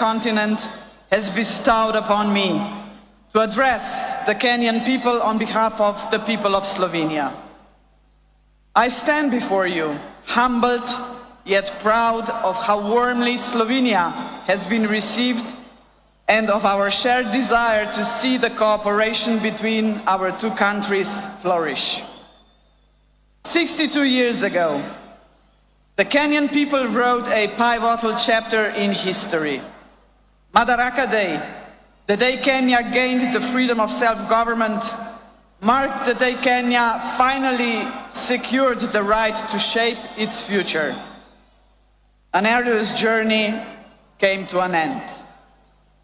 continent has bestowed upon me to address the Kenyan people on behalf of the people of Slovenia. I stand before you, humbled yet proud of how warmly Slovenia has been received and of our shared desire to see the cooperation between our two countries flourish. 62 years ago, the Kenyan people wrote a pivotal chapter in history. Madaraka Day, the day Kenya gained the freedom of self-government, marked the day Kenya finally secured the right to shape its future. An arduous journey came to an end.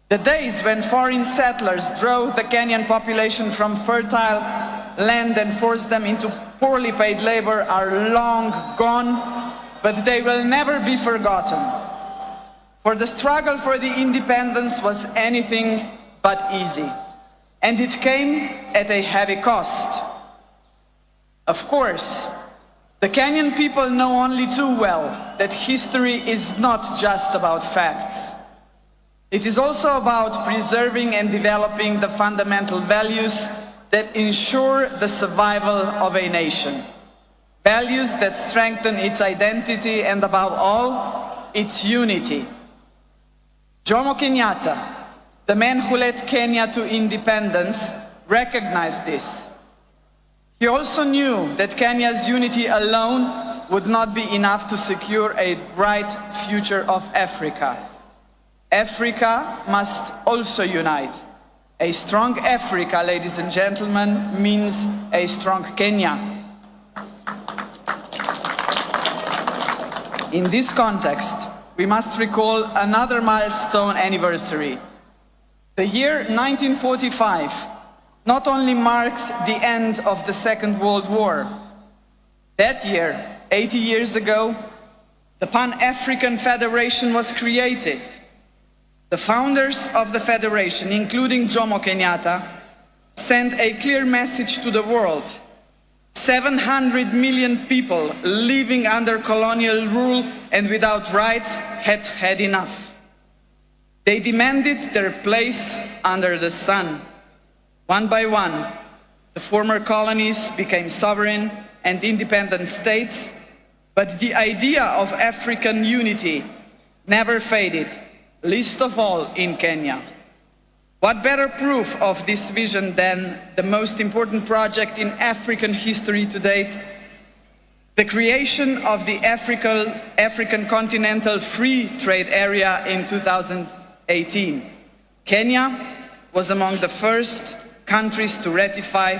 The days when foreign settlers drove the Kenyan population from fertile land and forced them into poorly paid labor are long gone, but they will never be forgotten. For the struggle for the independence was anything but easy, and it came at a heavy cost. Of course, the Kenyan people know only too well that history is not just about facts. It is also about preserving and developing the fundamental values that ensure the survival of a nation. Values that strengthen its identity and, above all, its unity. Jomo Kenyatta, the man who led Kenya to independence, recognized this. He also knew that Kenya's unity alone would not be enough to secure a bright future of Africa. Africa must also unite. A strong Africa, ladies and gentlemen, means a strong Kenya. In this context, we must recall another milestone anniversary. The year 1945 not only marked the end of the Second World War. That year, 80 years ago, the Pan-African Federation was created. The founders of the Federation, including Jomo Kenyatta, sent a clear message to the world. 700 million people living under colonial rule and without rights had had enough. They demanded their place under the sun. One by one, the former colonies became sovereign and independent states, but the idea of African unity never faded, least of all in Kenya. What better proof of this vision than the most important project in African history to date, the creation of the African Continental Free Trade Area in 2018. Kenya was among the first countries to ratify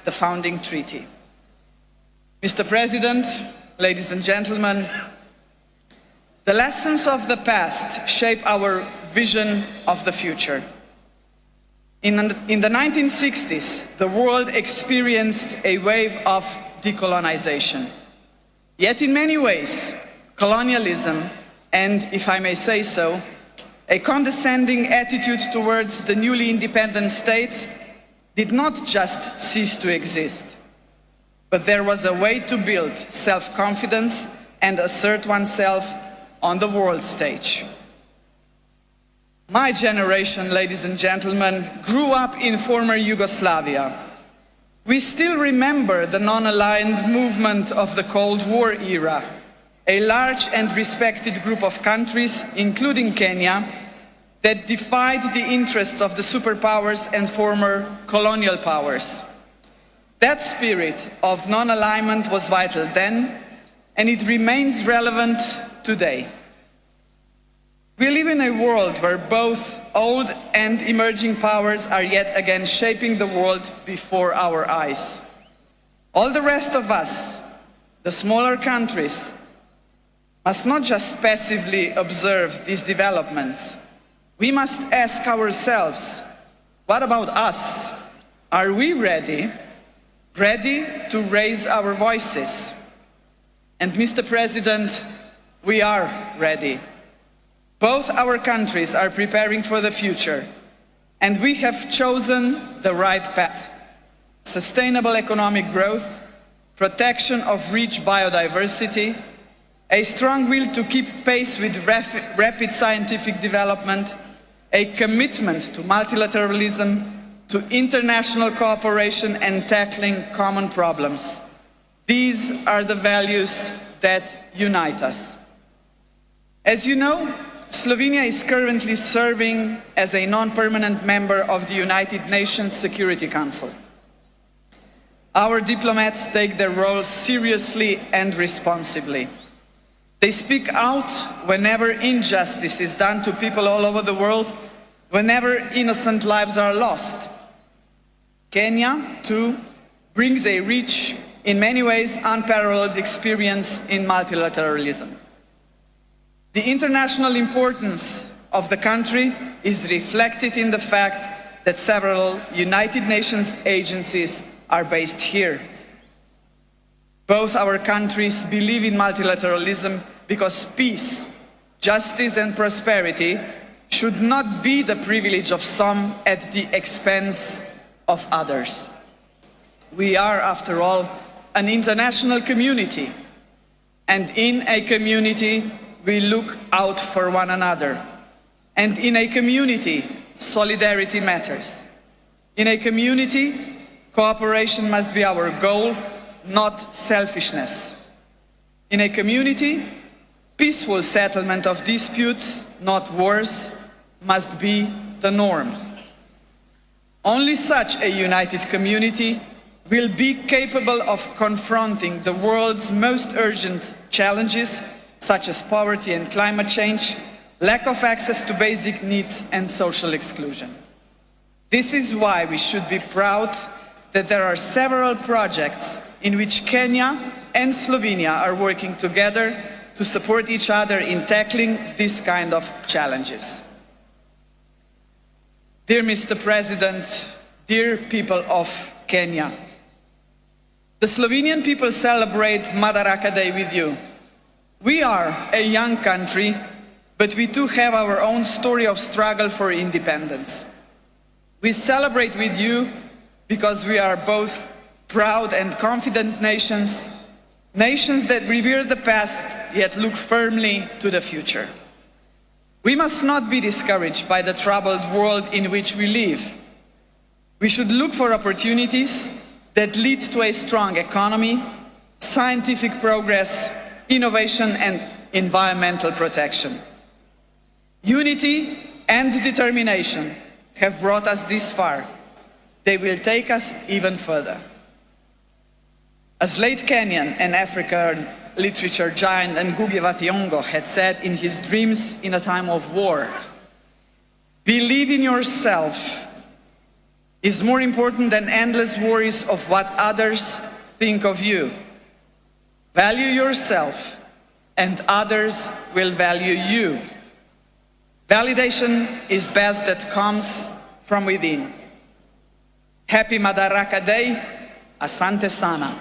the founding treaty. Mr. President, ladies and gentlemen, the lessons of the past shape our vision of the future. In the 1960s, the world experienced a wave of decolonization. Yet in many ways, colonialism, and if I may say so, a condescending attitude towards the newly independent states did not just cease to exist, but there was a way to build self-confidence and assert oneself on the world stage. My generation, ladies and gentlemen, grew up in former Yugoslavia. We still remember the non-aligned movement of the Cold War era, a large and respected group of countries, including Kenya, that defied the interests of the superpowers and former colonial powers. That spirit of non-alignment was vital then, and it remains relevant today. We live in a world where both old and emerging powers are yet again shaping the world before our eyes. All the rest of us, the smaller countries, must not just passively observe these developments. We must ask ourselves, what about us? Are we ready to raise our voices? And Mr. President, we are ready. Both our countries are preparing for the future, and we have chosen the right path. Sustainable economic growth, protection of rich biodiversity, a strong will to keep pace with rapid scientific development, a commitment to multilateralism, to international cooperation and tackling common problems. These are the values that unite us. As you know, Slovenia is currently serving as a non-permanent member of the United Nations Security Council. Our diplomats take their role seriously and responsibly. They speak out whenever injustice is done to people all over the world, whenever innocent lives are lost. Kenya, too, brings a rich, in many ways unparalleled experience in multilateralism. The international importance of the country is reflected in the fact that several United Nations agencies are based here. Both our countries believe in multilateralism because peace, justice and prosperity should not be the privilege of some at the expense of others. We are, after all, an international community, and in a community we look out for one another. And in a community, solidarity matters. In a community, cooperation must be our goal, not selfishness. In a community, peaceful settlement of disputes, not wars, must be the norm. Only such a united community will be capable of confronting the world's most urgent challenges, such as poverty and climate change, lack of access to basic needs and social exclusion. This is why we should be proud that there are several projects in which Kenya and Slovenia are working together to support each other in tackling this kind of challenges. Dear Mr. President, dear people of Kenya, the Slovenian people celebrate Madaraka Day with you. We are a young country, but we too have our own story of struggle for independence. We celebrate with you because we are both proud and confident nations, nations that revere the past yet look firmly to the future. We must not be discouraged by the troubled world in which we live. We should look for opportunities that lead to a strong economy, scientific progress, innovation and environmental protection. Unity and determination have brought us this far. They will take us even further. As late Kenyan and African literature giant Ngugi wa Thiong'o had said in his dreams in a time of war, believe in yourself is more important than endless worries of what others think of you. Value yourself and others will value you. Validation is best that comes from within. Happy Madaraka Day, Asante Sana.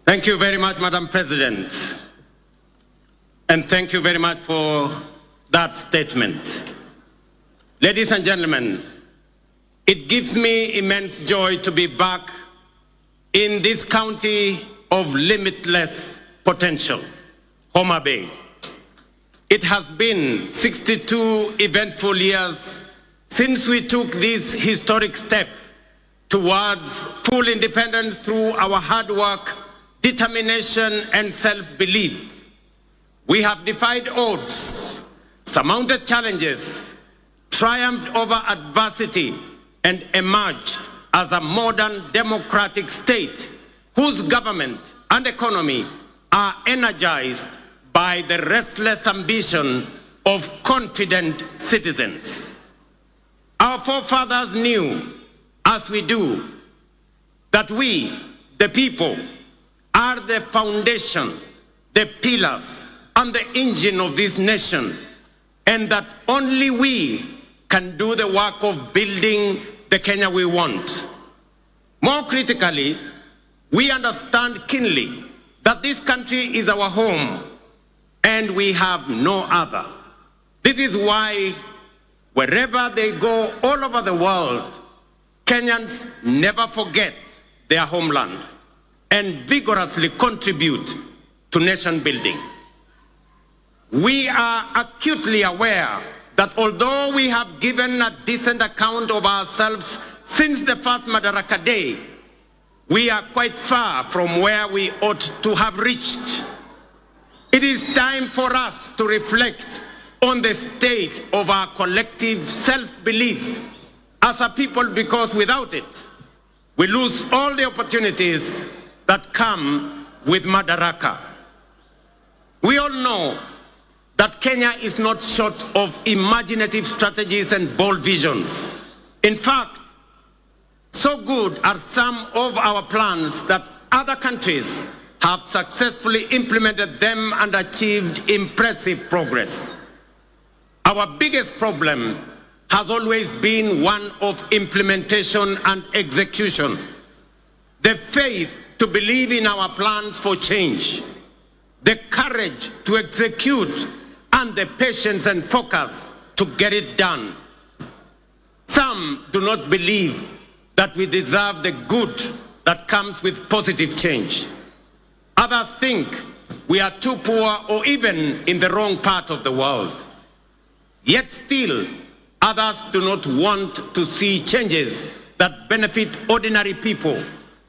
Thank you very much, Madam President. And thank you very much for that statement. Ladies and gentlemen, it gives me immense joy to be back in this county of limitless potential, Homa Bay. It has been 62 eventful years since we took this historic step towards full independence through our hard work, determination, and self-belief. We have defied odds, surmounted challenges, triumphed over adversity, and emerged as a modern democratic state whose government and economy are energized by the restless ambition of confident citizens. Our forefathers knew, as we do, that we, the people, are the foundation, the pillars, and the engine of this nation, and that only we can do the work of building the Kenya we want. More critically, we understand keenly that this country is our home and we have no other. This is why wherever they go all over the world, Kenyans never forget their homeland. and vigorously contribute to nation building. We are acutely aware that although we have given a decent account of ourselves since the first Madaraka Day, we are quite far from where we ought to have reached. It is time for us to reflect on the state of our collective self-belief as a people, because without it, we lose all the opportunities that come with Madaraka. We all know that Kenya is not short of imaginative strategies and bold visions. In fact, so good are some of our plans that other countries have successfully implemented them and achieved impressive progress. Our biggest problem has always been one of implementation and execution. The faith to believe in our plans for change, the courage to execute, and the patience and focus to get it done. Some do not believe that we deserve the good that comes with positive change. Others think we are too poor or even in the wrong part of the world. Yet still, others do not want to see changes that benefit ordinary people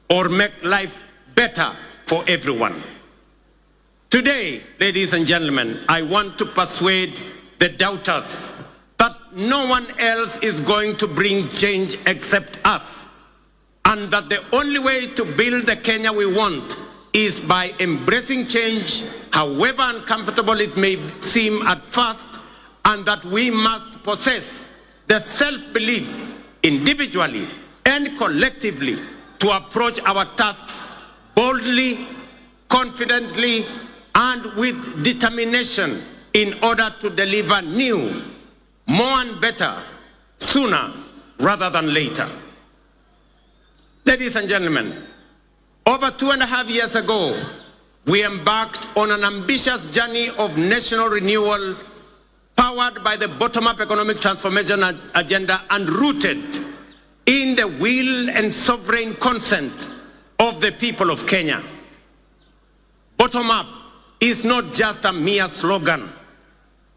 or make life better for everyone. Today, ladies and gentlemen, I want to persuade the doubters that no one else is going to bring change except us, and that the only way to build the Kenya we want is by embracing change, however uncomfortable it may seem at first, and that we must possess the self-belief individually and collectively to approach our tasks boldly, confidently, and with determination in order to deliver new, more and better, sooner rather than later. Ladies and gentlemen, over 2.5 years ago, we embarked on an ambitious journey of national renewal powered by the bottom-up economic transformation agenda and rooted in the will and sovereign consent of the people of Kenya. Bottom-up is not just a mere slogan.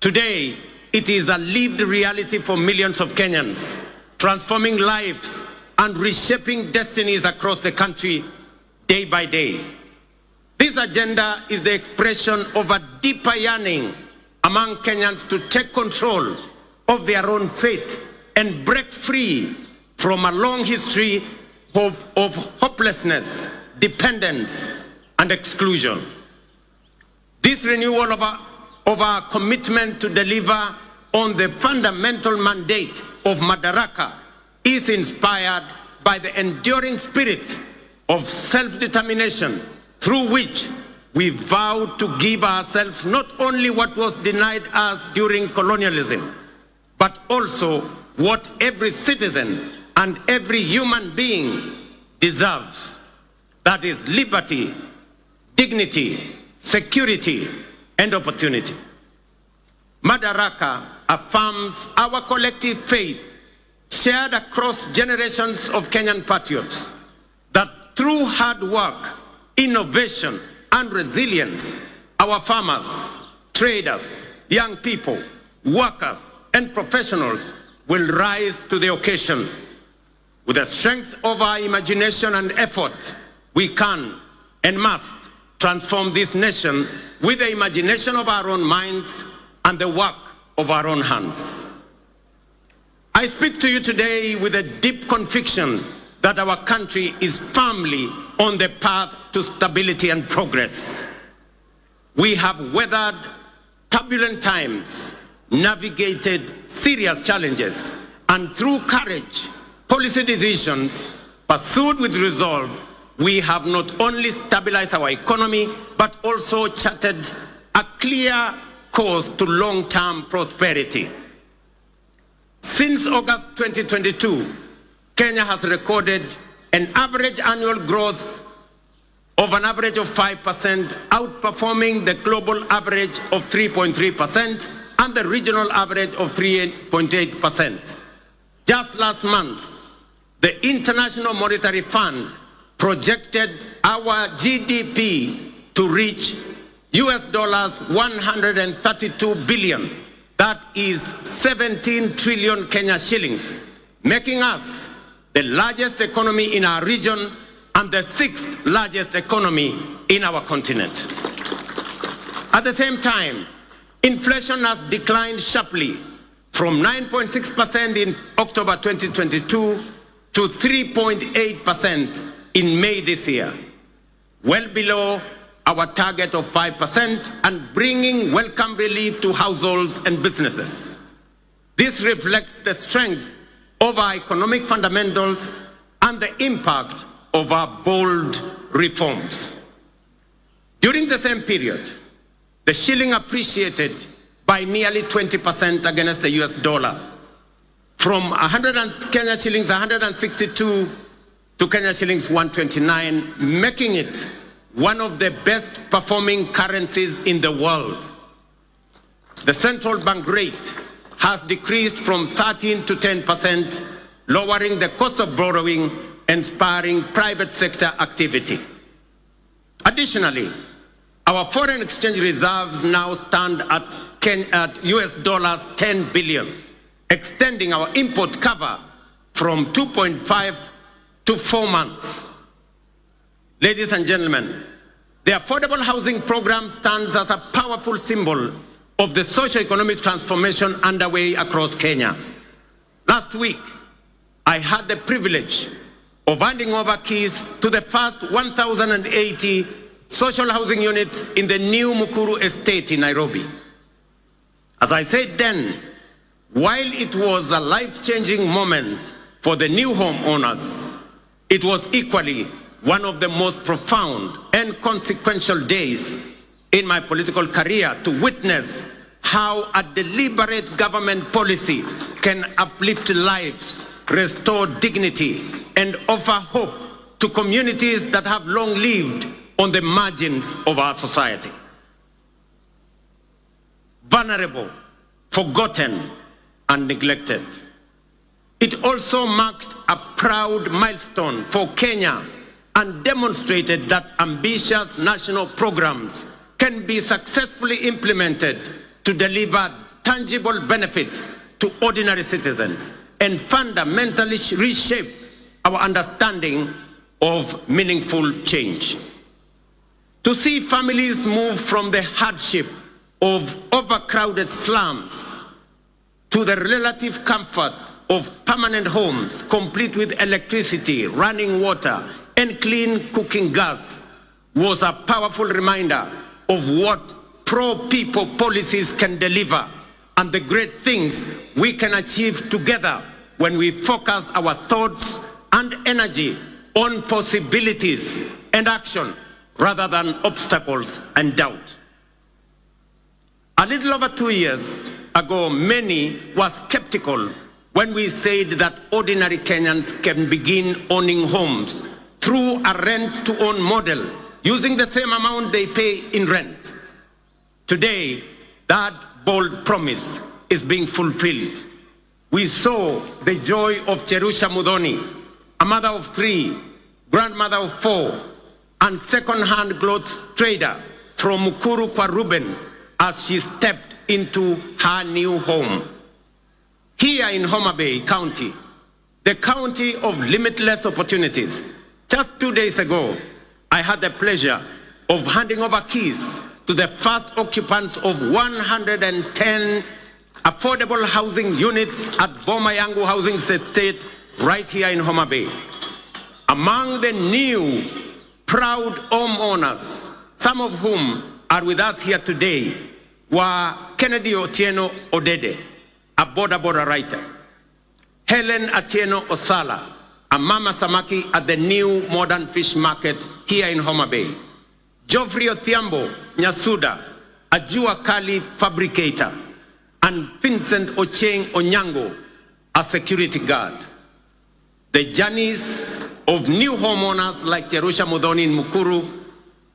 Today, it is a lived reality for millions of Kenyans, transforming lives and reshaping destinies across the country day by day. This agenda is the expression of a deeper yearning among Kenyans to take control of their own fate and break free from a long history of hopelessness, dependence, and exclusion. This renewal of our commitment to deliver on the fundamental mandate of Madaraka is inspired by the enduring spirit of self-determination through which we vow to give ourselves not only what was denied us during colonialism, but also what every citizen and every human being deserves. That is liberty, dignity, security, and opportunity. Madaraka affirms our collective faith, shared across generations of Kenyan patriots, that through hard work, innovation, and resilience, our farmers, traders, young people, workers, and professionals will rise to the occasion. With the strength of our imagination and effort, we can and must transform this nation with the imagination of our own minds and the work of our own hands. I speak to you today with a deep conviction that our country is firmly on the path to stability and progress. We have weathered turbulent times, navigated serious challenges, and through courage, policy decisions pursued with resolve, we have not only stabilized our economy, but also charted a clear course to long-term prosperity. Since August 2022, Kenya has recorded an average annual growth of an average of 5%, outperforming the global average of 3.3% and the regional average of 3.8%. Just last month, the International Monetary Fund projected our GDP to reach US dollars 132 billion. That is 17 trillion Kenya shillings, making us the largest economy in our region and the 6th largest economy in our continent. At the same time, inflation has declined sharply from 9.6% in October 2022 to 3.8% in May this year, well below our target of 5% and bringing welcome relief to households and businesses. This reflects the strength of our economic fundamentals and the impact of our bold reforms. During the same period, the shilling appreciated by nearly 20% against the US dollar, from Kenya shillings 162 to Kenya shillings 129, making it one of the best performing currencies in the world. The central bank rate has decreased from 13 to 10%, lowering the cost of borrowing and spurring private sector activity. Additionally, our foreign exchange reserves now stand at US dollars 10 billion, extending our import cover from 2.5 to 4 months. Ladies and gentlemen, the affordable housing program stands as a powerful symbol of the socio-economic transformation underway across Kenya. Last week, I had the privilege of handing over keys to the first 1,080 social housing units in the new Mukuru estate in Nairobi. As I said then, while it was a life-changing moment for the new homeowners, it was equally one of the most profound and consequential days in my political career to witness how a deliberate government policy can uplift lives, restore dignity, and offer hope to communities that have long lived on the margins of our society. Vulnerable, forgotten, and neglected. It also marked a proud milestone for Kenya and demonstrated that ambitious national programs can be successfully implemented to deliver tangible benefits to ordinary citizens and fundamentally reshape our understanding of meaningful change. To see families move from the hardship of overcrowded slums to the relative comfort of permanent homes, complete with electricity, running water, and clean cooking gas, was a powerful reminder of what pro-people policies can deliver and the great things we can achieve together when we focus our thoughts and energy on possibilities and action rather than obstacles and doubt. A little over 2 years ago, many were skeptical when we said that ordinary Kenyans can begin owning homes through a rent-to-own model using the same amount they pay in rent. Today, that bold promise is being fulfilled. We saw the joy of Cherusha Mudhoni, a mother of 3, grandmother of 4, and second-hand clothes trader from Mukuru kwa Ruben as she stepped into her new home. Here in Homa Bay County, the county of limitless opportunities, just 2 days ago, I had the pleasure of handing over keys to the first occupants of 110 affordable housing units at Boma Yangu Housing Estate right here in Homa Bay. Among the new proud homeowners, some of whom are with us here today, were Kennedy Otieno Odede, a border writer, Helen Atieno Osala, a mama samaki at the new modern fish market here in Homa Bay, Geoffrey Othiambo Nyasuda, a Jua Kali fabricator, and Vincent Ocheng Onyango, a security guard. The journeys of new homeowners like Cherusha Mudhoni in Mukuru,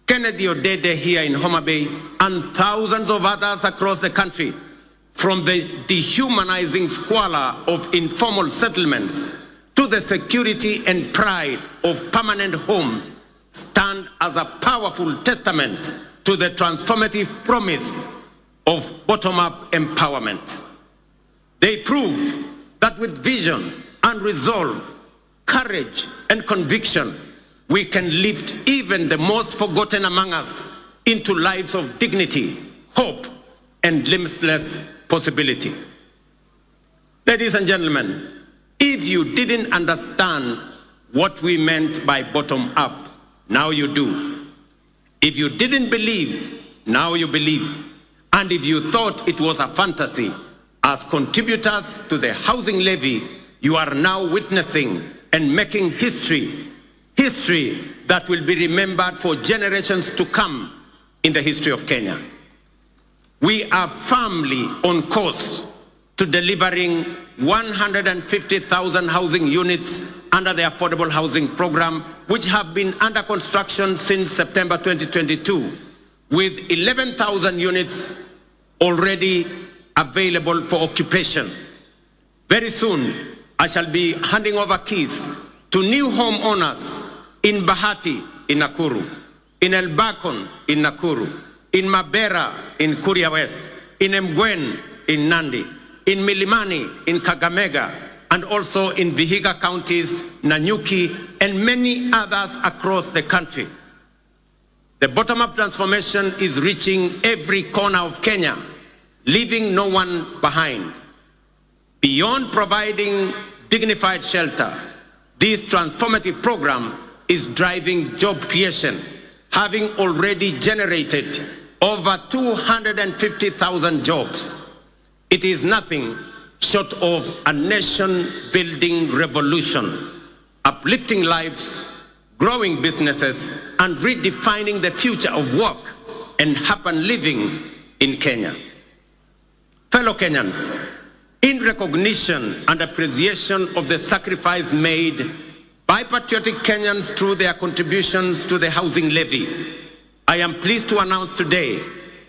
Kennedy Odede here in Homa Bay, and thousands of others across the country, from the dehumanizing squalor of informal settlements to the rich, vibrant, and prosperous communities of our nation, are a testament to the power of to the security and pride of permanent homes stand as a powerful testament to the transformative promise of bottom-up empowerment. They prove that with vision and resolve, courage and conviction, we can lift even the most forgotten among us into lives of dignity, hope, and limitless possibility. Ladies and gentlemen, if you didn't understand what we meant by bottom-up, now you do. If you didn't believe, now you believe. And if you thought it was a fantasy, as contributors to the housing levy, you are now witnessing and making history that will be remembered for generations to come in the history of Kenya. We are firmly on course to delivering 150,000 housing units under the Affordable Housing Program, which have been under construction since September 2022, with 11,000 units already available for occupation. Very soon, I shall be handing over keys to new homeowners in Bahati, in Nakuru, in Elbakon, in Nakuru, in Mabera, in Kuria West, in Mgwen, in Nandi, in Milimani, in Kakamega, and also in Vihiga counties, Nanyuki, and many others across the country. The bottom-up transformation is reaching every corner of Kenya, leaving no one behind. Beyond providing dignified shelter, this transformative program is driving job creation, having already generated over 250,000 jobs. It is nothing short of a nation-building revolution, uplifting lives, growing businesses, and redefining the future of work and urban living in Kenya. Fellow Kenyans, in recognition and appreciation of the sacrifice made by patriotic Kenyans through their contributions to the housing levy, I am pleased to announce today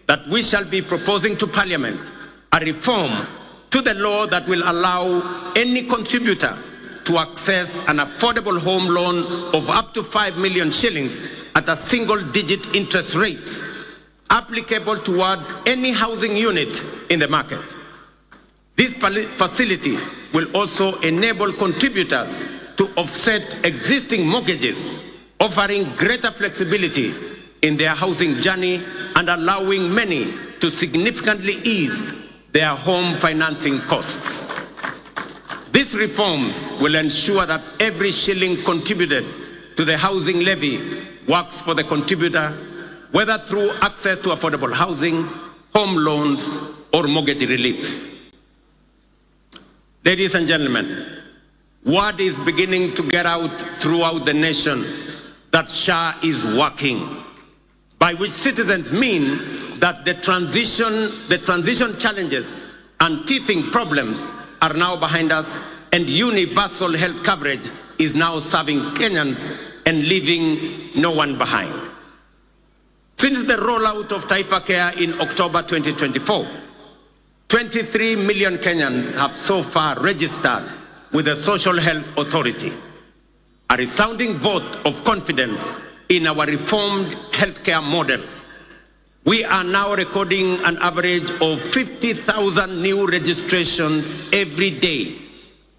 that we shall be proposing to Parliament a reform to the law that will allow any contributor to access an affordable home loan of up to 5 million shillings at a single-digit interest rate, applicable towards any housing unit in the market. This facility will also enable contributors to offset existing mortgages, offering greater flexibility in their housing journey and allowing many to significantly ease their home financing costs. These reforms will ensure that every shilling contributed to the housing levy works for the contributor, whether through access to affordable housing, home loans, or mortgage relief. Ladies and gentlemen, word is beginning to get out throughout the nation that SHA is working, by which citizens mean that the transition challenges and teething problems are now behind us, and universal health coverage is now serving Kenyans and leaving no one behind. Since the rollout of Taifa Care in October 2024, 23 million Kenyans have so far registered with the Social Health Authority, a resounding vote of confidence in our reformed healthcare model. We are now recording an average of 50,000 new registrations every day,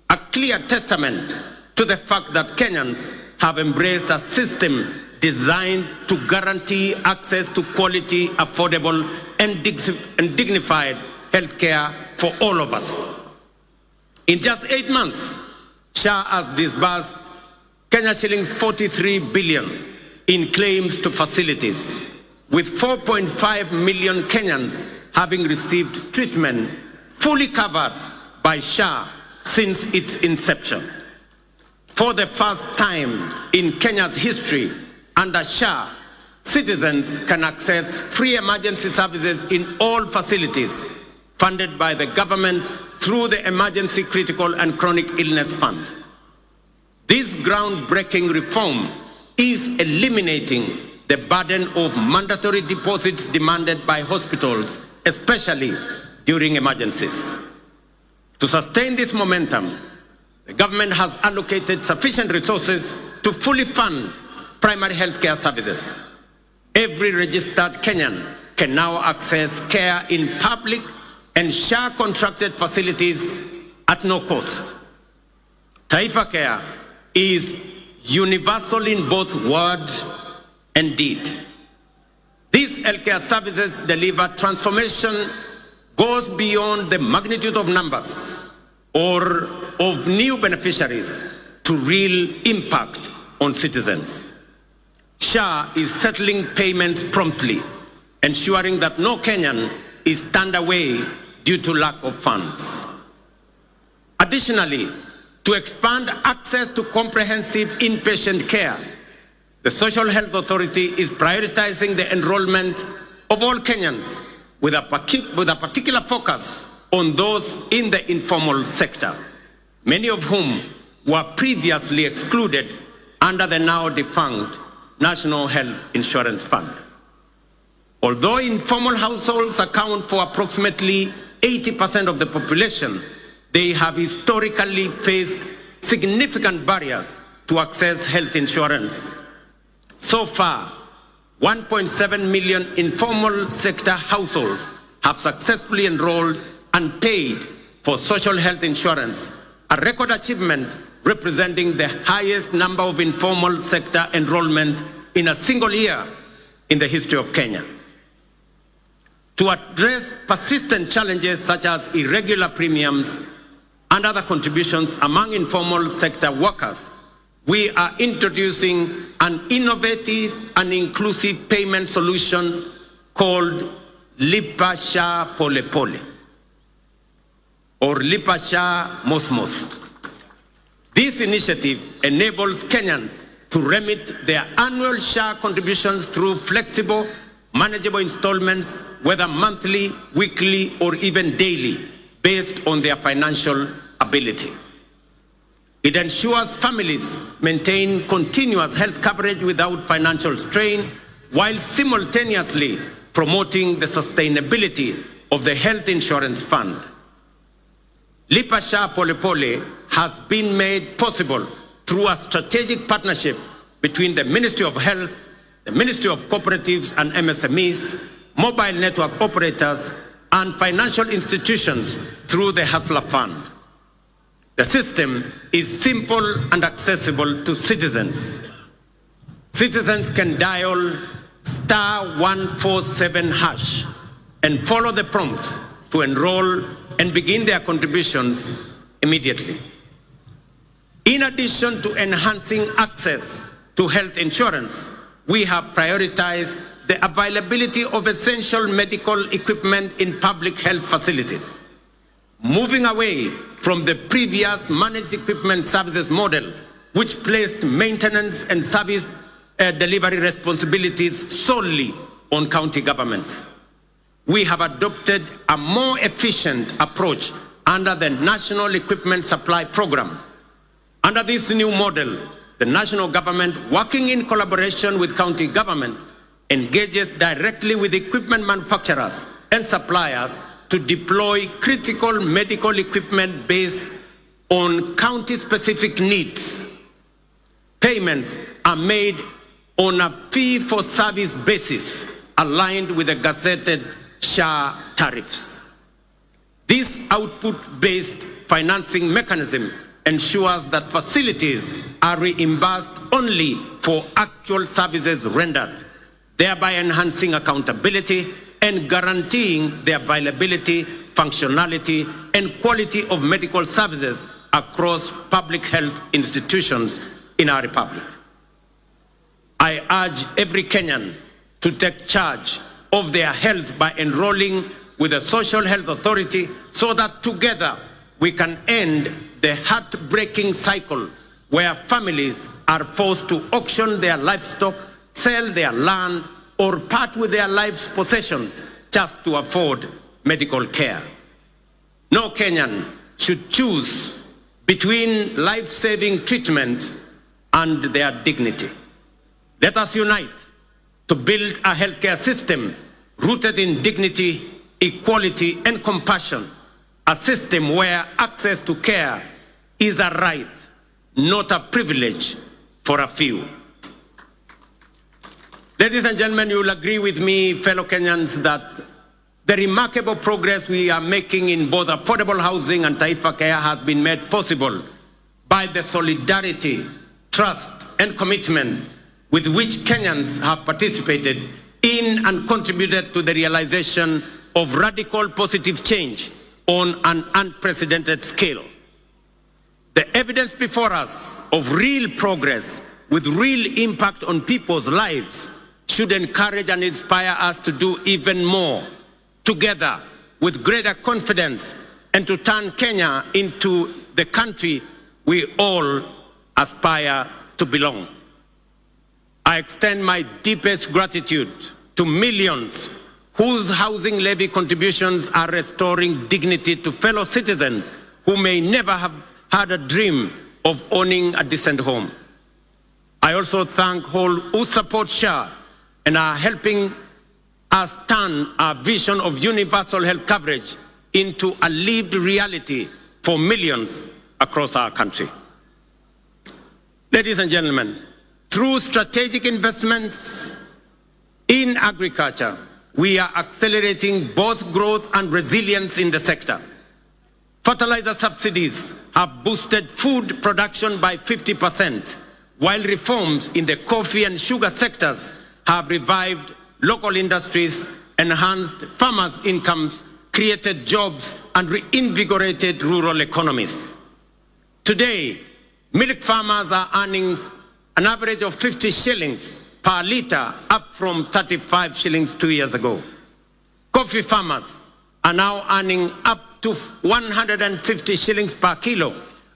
a clear testament to the fact that Kenyans have embraced a system designed to guarantee access to quality, affordable, and dignified healthcare for all of us. In just 8 months, SHA has disbursed Kenya shillings 43 billion in claims to facilities, with 4.5 million Kenyans having received treatment fully covered by SHA since its inception. For the first time in Kenya's history, under SHA, citizens can access free emergency services in all facilities funded by the government through the Emergency Critical and Chronic Illness Fund. This groundbreaking reform is eliminating the burden of mandatory deposits demanded by hospitals, especially during emergencies. To sustain this momentum, The government has allocated sufficient resources to fully fund primary health care services. Every registered Kenyan can now access care in public and SHA contracted facilities at no cost. Taifa Care is universal in both word and deed. These healthcare services deliver transformation goes beyond the magnitude of numbers or of new beneficiaries to real impact on citizens. SHA is settling payments promptly, ensuring that no Kenyan is turned away due to lack of funds. Additionally, to expand access to comprehensive inpatient care, the Social Health Authority is prioritizing the enrollment of all Kenyans with a particular focus on those in the informal sector, many of whom were previously excluded under the now defunct National Health Insurance Fund. Although informal households account for approximately 80% of the population, they have historically faced significant barriers to access health insurance. So far, 1.7 million informal sector households have successfully enrolled and paid for social health insurance, a record achievement representing the highest number of informal sector enrollment in a single year in the history of Kenya. To address persistent challenges such as irregular premiums and other contributions among informal sector workers, we are introducing an innovative and inclusive payment solution called Lipa Sha Pole Pole or Lipa Sha Mos Mos. This initiative enables Kenyans to remit their annual SHA contributions through flexible, manageable installments, whether monthly, weekly, or even daily, based on their financial ability. It ensures families maintain continuous health coverage without financial strain, while simultaneously promoting the sustainability of the health insurance fund. Lipa Sha Pole Pole has been made possible through a strategic partnership between the Ministry of Health, the Ministry of Cooperatives and MSMEs, mobile network operators, and financial institutions through the Hustler Fund. The system is simple and accessible to citizens. Citizens can dial *147# and follow the prompts to enroll and begin their contributions immediately. In addition to enhancing access to health insurance, we have prioritized the availability of essential medical equipment in public health facilities, moving away from the previous managed equipment services model, which placed maintenance and service delivery responsibilities solely on county governments. We have adopted a more efficient approach under the National Equipment Supply Program. Under this new model, the national government, working in collaboration with county governments, engages directly with equipment manufacturers and suppliers to deploy critical medical equipment based on county-specific needs. Payments are made on a fee-for-service basis aligned with the gazetted SHA tariffs. This output-based financing mechanism ensures that facilities are reimbursed only for actual services rendered, thereby enhancing accountability and guaranteeing the availability, functionality, and quality of medical services across public health institutions in our republic. I urge every Kenyan to take charge of their health by enrolling with the Social Health Authority so that together we can end the heartbreaking cycle where families are forced to auction their livestock, sell their land, or part with their life's possessions just to afford medical care. No Kenyan should choose between life-saving treatment and their dignity. Let us unite to build a healthcare system rooted in dignity, equality, and compassion, a system where access to care is a right, not a privilege for a few. Ladies and gentlemen, you will agree with me, fellow Kenyans, that the remarkable progress we are making in both affordable housing and Taifa Care has been made possible by the solidarity, trust, and commitment with which Kenyans have participated in and contributed to the realization of radical positive change on an unprecedented scale. The evidence before us of real progress with real impact on people's lives should encourage and inspire us to do even more together with greater confidence and to turn Kenya into the country we all aspire to belong. I extend my deepest gratitude to millions whose housing levy contributions are restoring dignity to fellow citizens who may never have had a dream of owning a decent home. I also thank all who support SHA and are helping us turn our vision of universal health coverage into a lived reality for millions across our country. Ladies and gentlemen, through strategic investments in agriculture, we are accelerating both growth and resilience in the sector. Fertilizer subsidies have boosted food production by 50%, while reforms in the coffee and sugar sectors have revived local industries, enhanced farmers' incomes, created jobs, and reinvigorated rural economies. Today, milk farmers are earning an average of 50 shillings per litre, up from 35 shillings 2 years ago. Coffee farmers are now earning up to 150 shillings per kilo,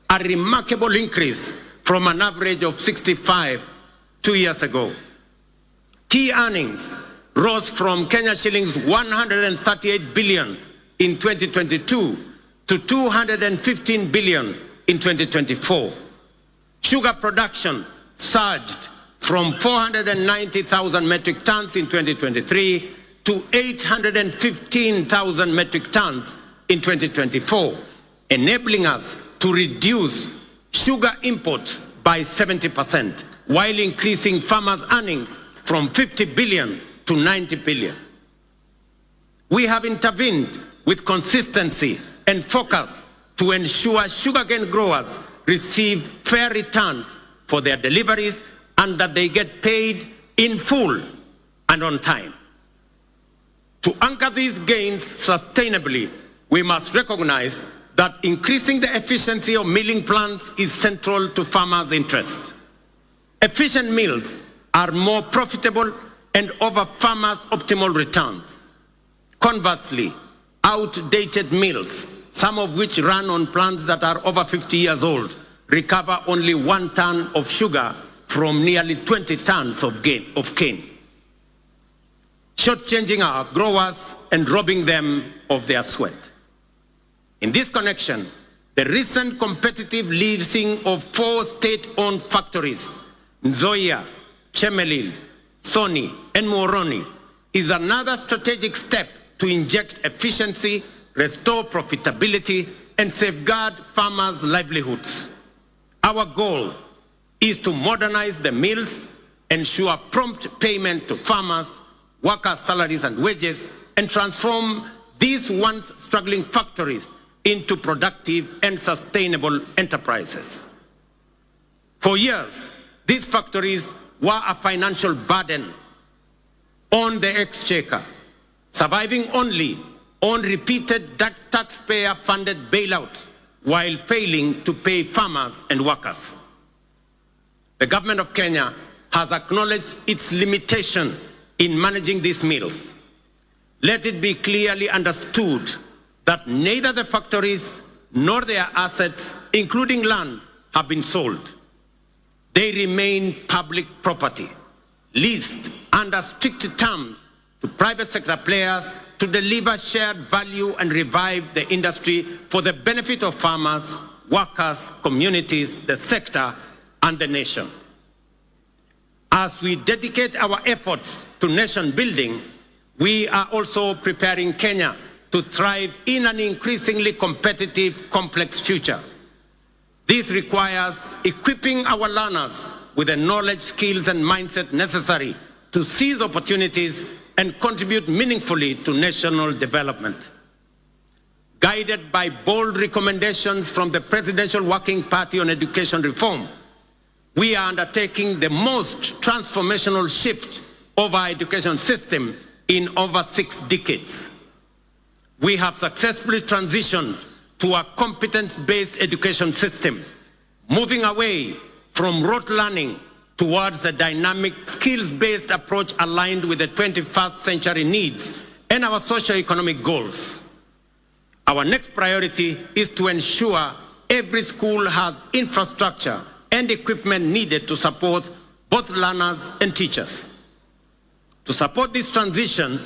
a remarkable increase from an average of 65 2 years ago. Tea earnings rose from Kenya shillings 138 billion in 2022 to 215 billion in 2024. Sugar production surged from 490,000 metric tons in 2023 to 815,000 metric tons in 2024, enabling us to reduce sugar imports by 70%, while increasing farmers' earnings from 50 billion to 90 billion. We have intervened with consistency and focus to ensure sugarcane growers receive fair returns for their deliveries and that they get paid in full and on time. To anchor these gains sustainably, we must recognize that increasing the efficiency of milling plants is central to farmers' interest. Efficient mills are more profitable and offer farmers optimal returns. Conversely, outdated mills, some of which run on plants that are over 50 years old, recover only 1 ton of sugar from nearly 20 tons of cane, shortchanging our growers and robbing them of their sweat. In this connection, the recent competitive leasing of 4 state-owned factories, Nzoia, Chemelil, Sony, and Moroni, is another strategic step to inject efficiency, restore profitability, and safeguard farmers' livelihoods. Our goal is to modernize the mills, ensure prompt payment to farmers, workers' salaries and wages, and transform these once struggling factories into productive and sustainable enterprises. For years, these factories were a financial burden on the exchequer, surviving only on repeated taxpayer-funded bailouts while failing to pay farmers and workers. The government of Kenya has acknowledged its limitations in managing these mills. Let it be clearly understood that neither the factories nor their assets, including land, have been sold. They remain public property, leased under strict terms to private sector players to deliver shared value and revive the industry for the benefit of farmers, workers, communities, the sector, and the nation. As we dedicate our efforts to nation building, we are also preparing Kenya to thrive in an increasingly competitive, complex future. This requires equipping our learners with the knowledge, skills, and mindset necessary to seize opportunities and contribute meaningfully to national development. Guided by bold recommendations from the Presidential Working Party on Education Reform, we are undertaking the most transformational shift of our education system in over 6 decades. We have successfully transitioned to a competence-based education system, moving away from rote learning towards a dynamic, skills-based approach aligned with the 21st century needs and our socio-economic goals. Our next priority is to ensure every school has infrastructure and equipment needed to support both learners and teachers. To support this transition,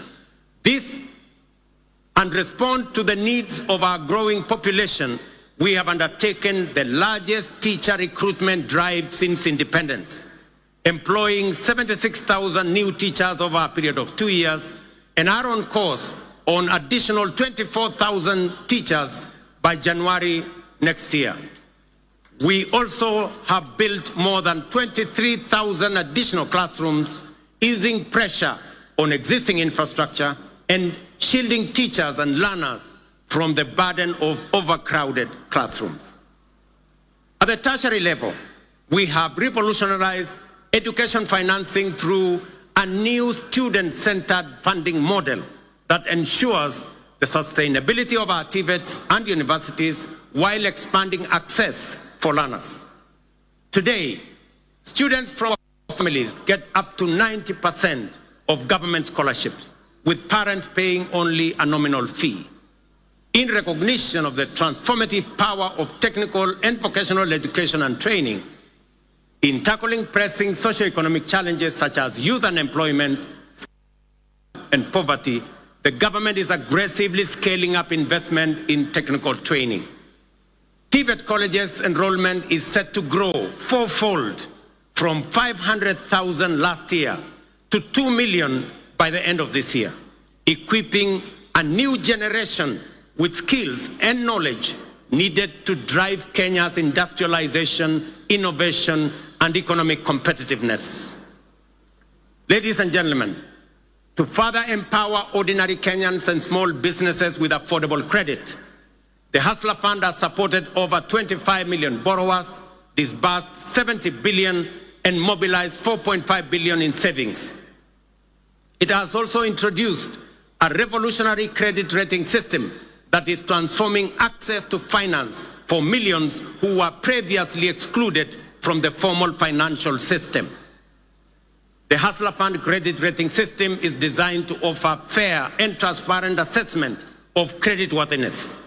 and respond to the needs of our growing population, we have undertaken the largest teacher recruitment drive since independence, employing 76,000 new teachers over a period of 2 years, and are on course on additional 24,000 teachers by January next year. We also have built more than 23,000 additional classrooms, easing pressure on existing infrastructure and shielding teachers and learners from the burden of overcrowded classrooms. At the tertiary level, we have revolutionized education financing through a new student-centered funding model that ensures the sustainability of our TVETs and universities while expanding access for learners. Today, students from families get up to 90% of government scholarships, with parents paying only a nominal fee. In recognition of the transformative power of technical and vocational education and training, in tackling pressing socioeconomic challenges such as youth unemployment and poverty, the government is aggressively scaling up investment in technical training. TVET colleges enrollment is set to grow 4-fold from 500,000 last year to 2 million by the end of this year, equipping a new generation with skills and knowledge needed to drive Kenya's industrialization, innovation, and economic competitiveness. Ladies and gentlemen, to further empower ordinary Kenyans and small businesses with affordable credit, the Hustler Fund has supported over 25 million borrowers, disbursed 70 billion, and mobilized 4.5 billion in savings. It has also introduced a revolutionary credit rating system that is transforming access to finance for millions who were previously excluded from the formal financial system. The Hustler Fund credit rating system is designed to offer fair and transparent assessment of creditworthiness.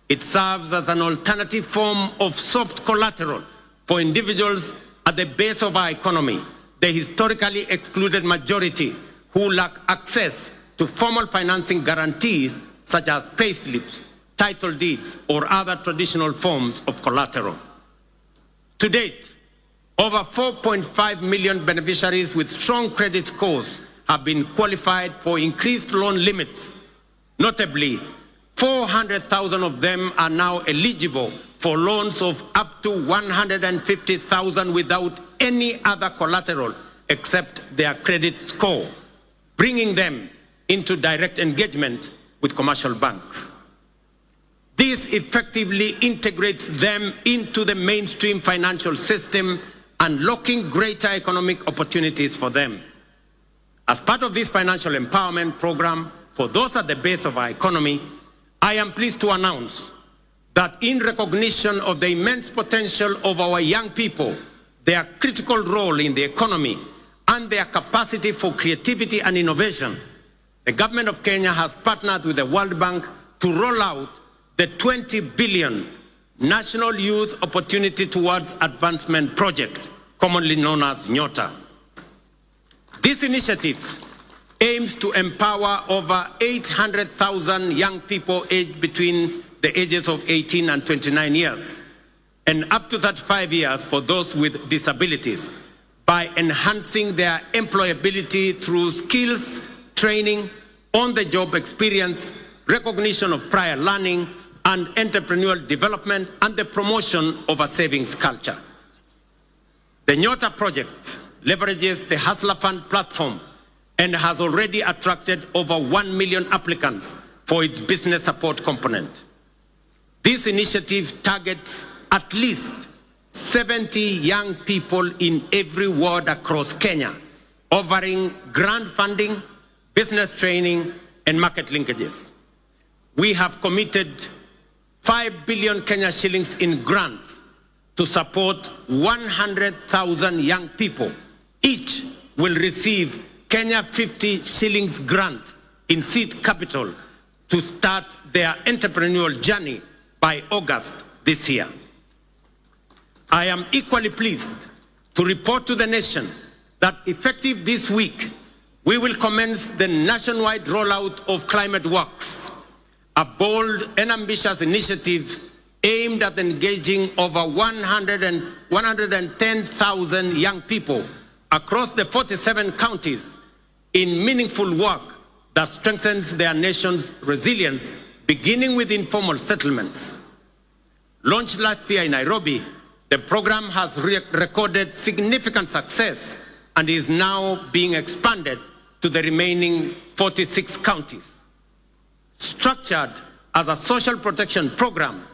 It serves as an alternative form of soft collateral for individuals at the base of our economy, the historically excluded majority who lack access to formal financing guarantees such as payslips, title deeds, or other traditional forms of collateral. To date, over 4.5 million beneficiaries with strong credit scores have been qualified for increased loan limits. Notably, 400,000 of them are now eligible for loans of up to 150,000 without any other collateral except their credit score, bringing them into direct engagement with commercial banks. This effectively integrates them into the mainstream financial system, unlocking greater economic opportunities for them. As part of this financial empowerment program for those at the base of our economy, I am pleased to announce that in recognition of the immense potential of our young people, their critical role in the economy, and their capacity for creativity and innovation, the government of Kenya has partnered with the World Bank to roll out the 20 billion National Youth Opportunity Towards Advancement Project, commonly known as NYOTA. This initiative aims to empower over 800,000 young people aged between the ages of 18 and 29 years, and up to 35 years for those with disabilities, by enhancing their employability through skills, training, on-the-job experience, recognition of prior learning, and entrepreneurial development, and the promotion of a savings culture. The Nyota project leverages the Hustler Fund platform and has already attracted over 1 million applicants for its business support component. This initiative targets at least 70 young people in every ward across Kenya, offering grant funding, business training, and market linkages. We have committed 5 billion Kenya shillings in grants to support 100,000 young people. Each will receive Kenya 50 shillings grant in seed capital to start their entrepreneurial journey by August this year. I am equally pleased to report to the nation that effective this week, we will commence the nationwide rollout of Climate Works, a bold and ambitious initiative aimed at engaging over 110,000 young people across the 47 counties in meaningful work that strengthens their nation's resilience, beginning with informal settlements. Launched last year in Nairobi, the program has recorded significant success and is now being expanded to the remaining 46 counties. Structured as a social protection program,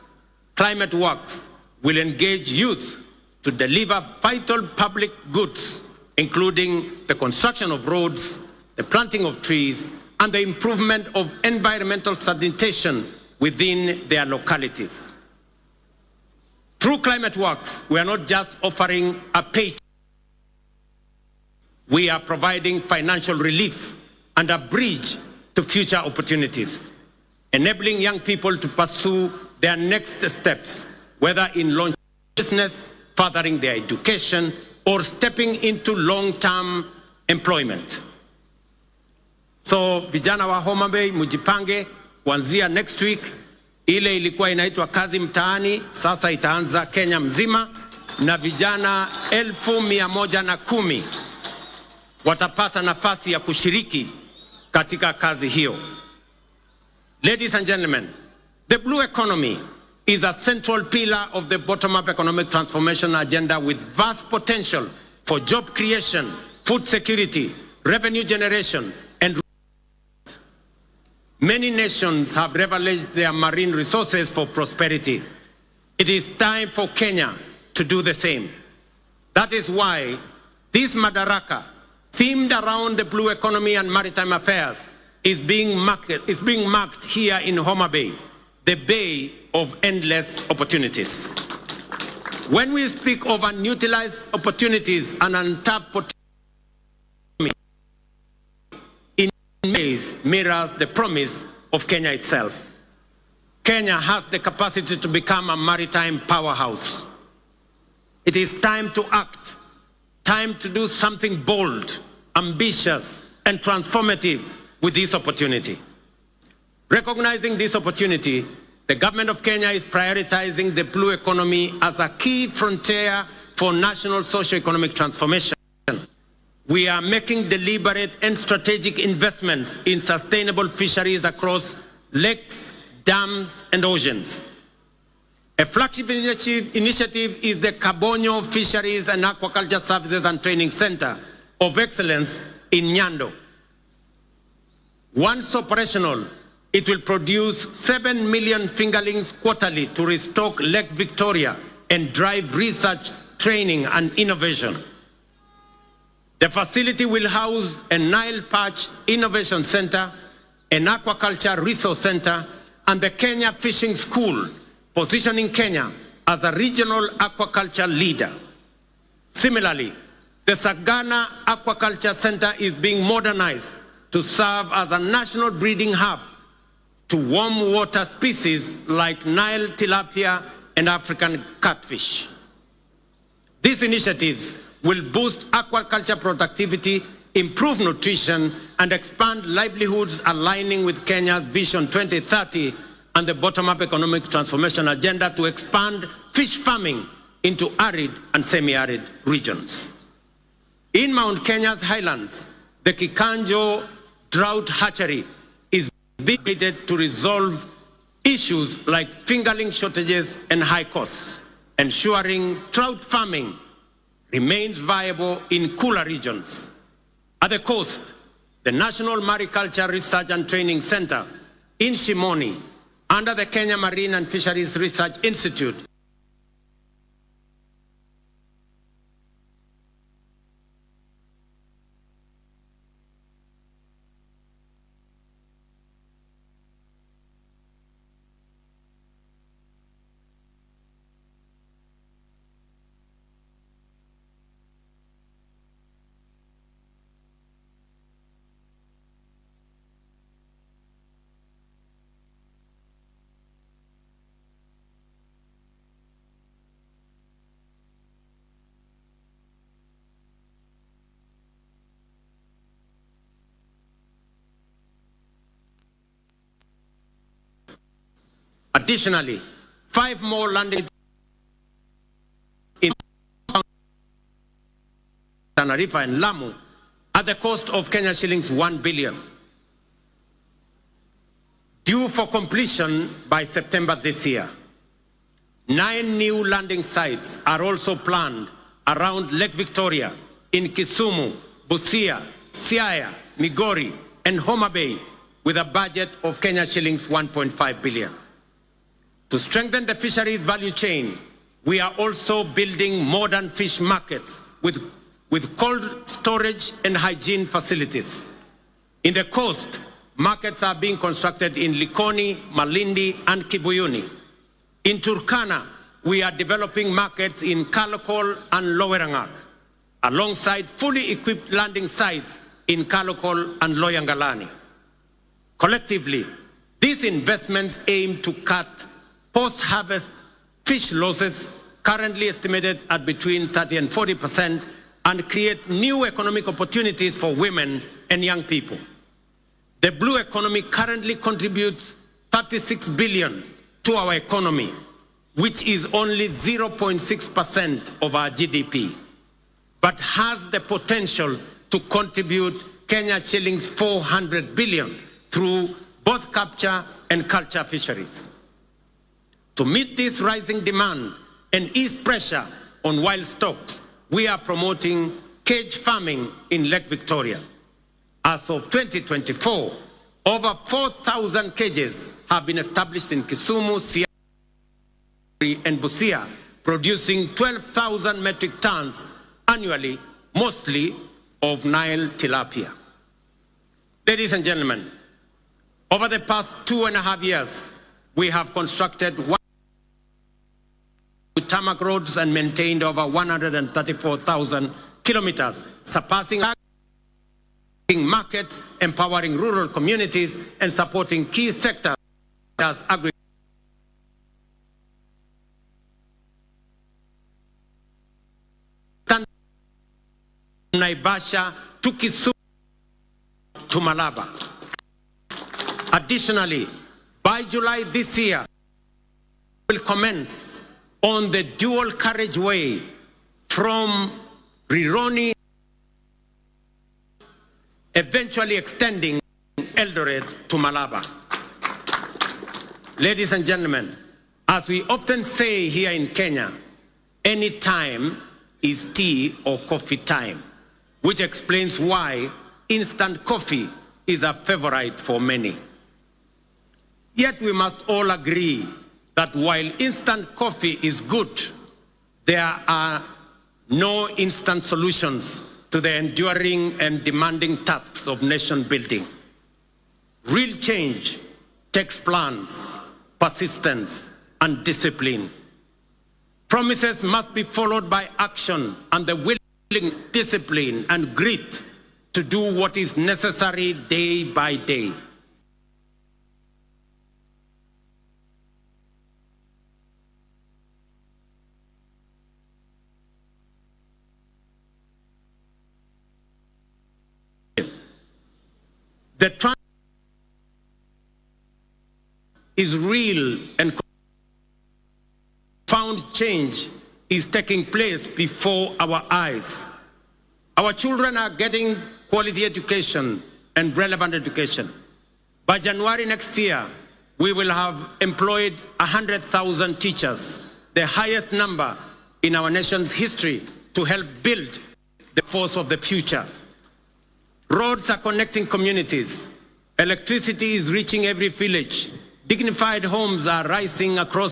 Climate Works will engage youth to deliver vital public goods, including the construction of roads, the planting of trees, and the improvement of environmental sanitation within their localities. Through Climate Works, we are not just offering a paycheck. We are providing financial relief and a bridge to future opportunities, enabling young people to pursue their next steps, whether in launching business, furthering their education, or stepping into long-term employment. So vijana wa Homa Bay, mujipange kuanzia next week. Ile ilikuwa inaitwa kazi mtaani, sasa itaanza Kenya mzima, na vijana 110,000 watapata nafasi ya kushiriki katika kazi hiyo. Ladies and gentlemen, the blue economy is a central pillar of the bottom-up economic transformation agenda with vast potential for job creation, food security, revenue generation, and many nations have leveraged their marine resources for prosperity. It is time for Kenya to do the same. That is why this Madaraka, themed around the blue economy and maritime affairs, is being marked here in Homa Bay, the bay of endless opportunities. When we speak of unutilized opportunities and untapped potential, in ways mirrors the promise of Kenya itself. Kenya has the capacity to become a maritime powerhouse. It is time to act, time to do something bold, ambitious, and transformative with this opportunity. Recognizing this opportunity, the government of Kenya is prioritizing the blue economy as a key frontier for national socio-economic transformation. We are making deliberate and strategic investments in sustainable fisheries across lakes, dams, and oceans. A flagship initiative is the Kabonyo Fisheries and Aquaculture Services and Training Center of Excellence in Nyando. Once operational, it will produce 7 million fingerlings quarterly to restock Lake Victoria and drive research, training, and innovation. The facility will house a Nile Perch Innovation Center, an Aquaculture Resource Center, and the Kenya Fishing School, positioning Kenya as a regional aquaculture leader. Similarly, the Sagana Aquaculture Center is being modernized to serve as a national breeding hub to warm water species like Nile tilapia and African catfish. These initiatives will boost aquaculture productivity, improve nutrition, and expand livelihoods, aligning with Kenya's Vision 2030 and the bottom-up economic transformation agenda to expand fish farming into arid and semi-arid regions. In Mount Kenya's highlands, the Kikanjo drought hatchery is being created to resolve issues like fingerling shortages and high costs, ensuring trout farming remains viable in cooler regions. At the coast, the National Mariculture Research and Training Center in Shimoni, under the Kenya Marine and Fisheries Research Institute, additionally, 5 more landings in Tanarifa and Lamu at the cost of Kenya shillings 1 billion. Due for completion by September this year. 9 new landing sites are also planned around Lake Victoria, in Kisumu, Busia, Siaya, Migori, and Homa Bay, with a budget of Kenya shillings 1.5 billion. To strengthen the fisheries value chain, we are also building modern fish markets with cold storage and hygiene facilities. In the coast, markets are being constructed in Likoni, Malindi, and Kibuyuni. In Turkana, we are developing markets in Kalokol and Lowerangak, alongside fully equipped landing sites in Kalokol and Loyangalani. Collectively, these investments aim to cut post-harvest fish losses, currently estimated at between 30% and 40%, and create new economic opportunities for women and young people. The blue economy currently contributes 36 billion to our economy, which is only 0.6% of our GDP, but has the potential to contribute Kenya shillings 400 billion through both capture and culture fisheries. To meet this rising demand and ease pressure on wild stocks, we are promoting cage farming in Lake Victoria. As of 2024, over 4,000 cages have been established in Kisumu, Siaya, and Busia, producing 12,000 metric tons annually, mostly of Nile tilapia. Ladies and gentlemen, over the past 2.5 years, we have constructed tarmac roads and maintained over 134,000 kilometers, surpassing markets, empowering rural communities, and supporting key sectors as agriculture, Naivasha to Kisumu to Malaba. Additionally, by July this year, we will commence on the dual carriageway from Rironi, eventually extending Eldoret to Malaba. Ladies and gentlemen, as we often say here in Kenya, any time is tea or coffee time, which explains why instant coffee is a favorite for many. Yet we must all agree that while instant coffee is good, there are no instant solutions to the enduring and demanding tasks of nation building. Real change takes plans, persistence, and discipline. Promises must be followed by action and the willingness, discipline, and grit to do what is necessary day by day. The trend is real and profound change is taking place before our eyes. Our children are getting quality education and relevant education. By January next year, we will have employed 100,000 teachers, the highest number in our nation's history, to help build the force of the future. Roads are connecting communities. Electricity is reaching every village. Dignified homes are rising across,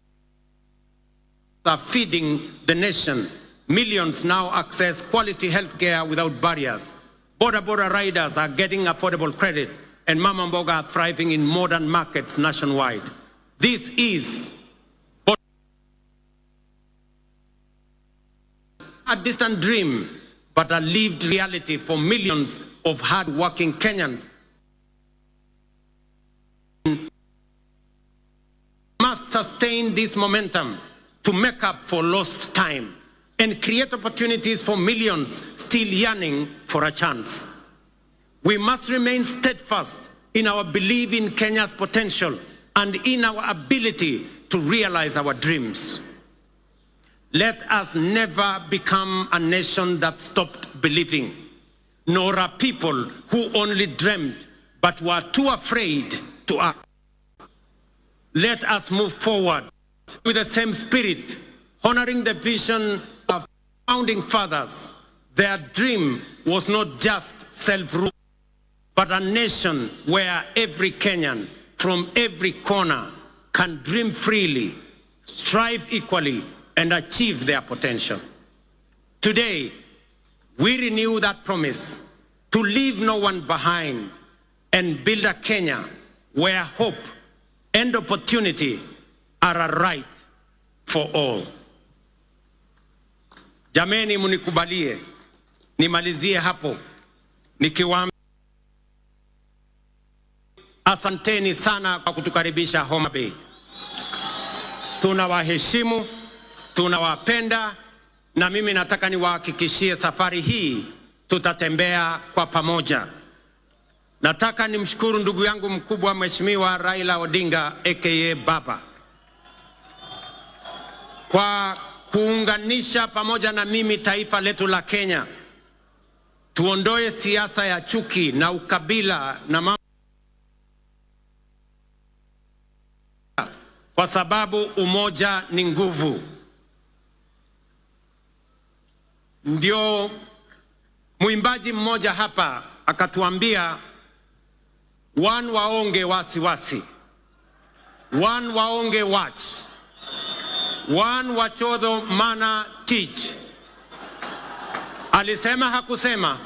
are feeding the nation. Millions now access quality health care without barriers. Border riders are getting affordable credit, and Mama Mboga are thriving in modern markets nationwide. This is a distant dream, but a lived reality for millions of hard-working Kenyans. Must sustain this momentum to make up for lost time and create opportunities for millions still yearning for a chance. We must remain steadfast in our belief in Kenya's potential and in our ability to realize our dreams. Let us never become a nation that stopped believing, nor a people who only dreamed but were too afraid to act. Let us move forward with the same spirit, honoring the vision of founding fathers. Their dream was not just self-rule, but a nation where every Kenyan from every corner can dream freely, strive equally, and achieve their potential. Today, we renew that promise to leave no one behind and build a Kenya where hope and opportunity are a right for all. Jameni, munikubalie nimalizie hapo nikiwaambia asanteni sana kwa kutukaribisha Homa Bay. Tunawaheshimu, tunawapenda, na mimi nataka niwahakikishie safari hii tutatembea kwa pamoja. Nataka nimshukuru ndugu yangu mkubwa Mheshimiwa Raila Odinga aka Baba kwa kuunganisha pamoja na mimi taifa letu la Kenya. Tuondoe siasa ya chuki na ukabila na mambo, kwa sababu umoja ni nguvu. Ndio mwimbaji mmoja hapa akatuambia, one waonge wasiwasi, one waonge watch, one wachodho mana teach. Alisema hakusema?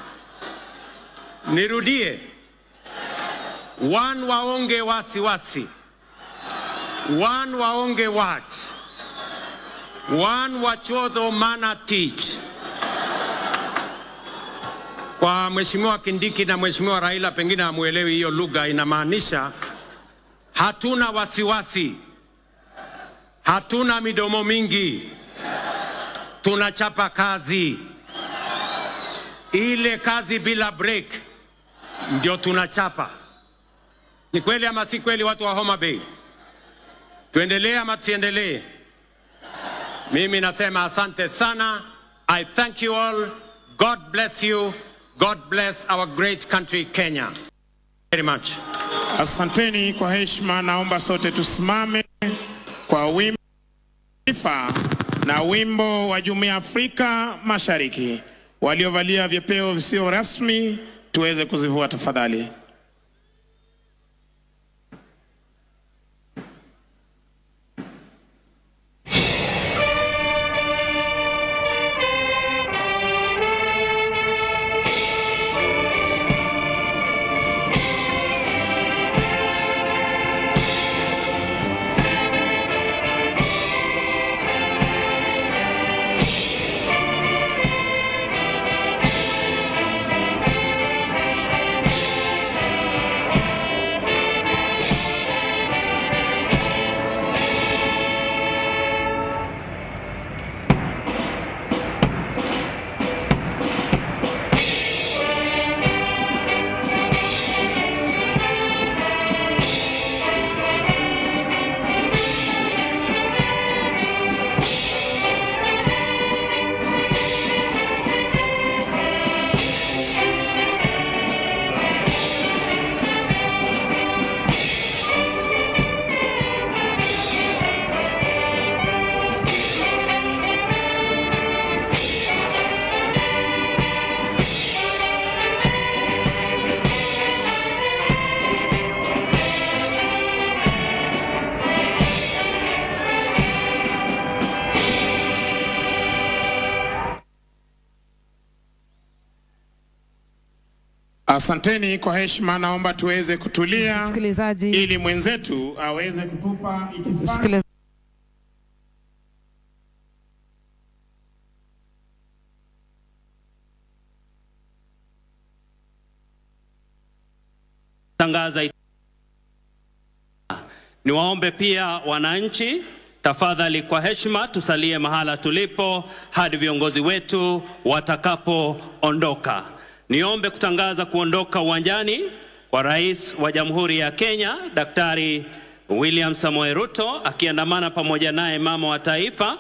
Nirudie. One waonge wasiwasi, one waonge watch, one wachodho mana teach. Kwa Mheshimiwa Kindiki na Mheshimiwa Raila pengine hamuelewi hiyo lugha. Inamaanisha hatuna wasiwasi, hatuna midomo mingi, tunachapa kazi. Ile kazi bila break ndio tunachapa. Ni kweli ama si kweli, watu wa Homa Bay? Tuendelee ama tuendelee? Mimi nasema asante sana. I thank you all. God bless you. God bless our great country Kenya. Very much. Asanteni kwa heshima. Naomba sote tusimame kwa wimbo na wimbo wa Jumuiya ya Afrika Mashariki. Waliovalia vyepeo visio rasmi tuweze kuzivua tafadhali. Asanteni kwa heshima, naomba tuweze kutulia ili mwenzetu aweze kutupa itifaki. Tangaza. Niwaombe pia wananchi, tafadhali kwa heshima tusalie mahala tulipo hadi viongozi wetu watakapoondoka. Niombe kutangaza kuondoka uwanjani kwa Rais wa Jamhuri ya Kenya, Daktari William Samoei Ruto, akiandamana pamoja naye mama wa taifa,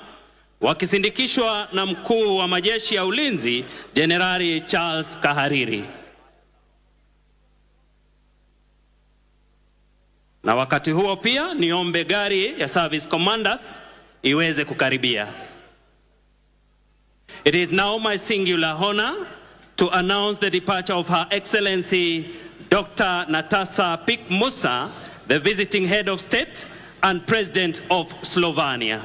wakisindikishwa na mkuu wa majeshi ya ulinzi, Jenerali Charles Kahariri. Na wakati huo pia niombe gari ya Service Commanders iweze kukaribia. It is now my singular honor to announce the departure of Her Excellency Dr. Natasa Pik Musa, the visiting head of state and president of Slovenia.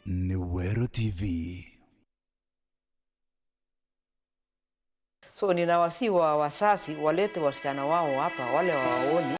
Ni Wero TV. So ninawasihi wa wasasi walete wasichana wao hapa, wale waoni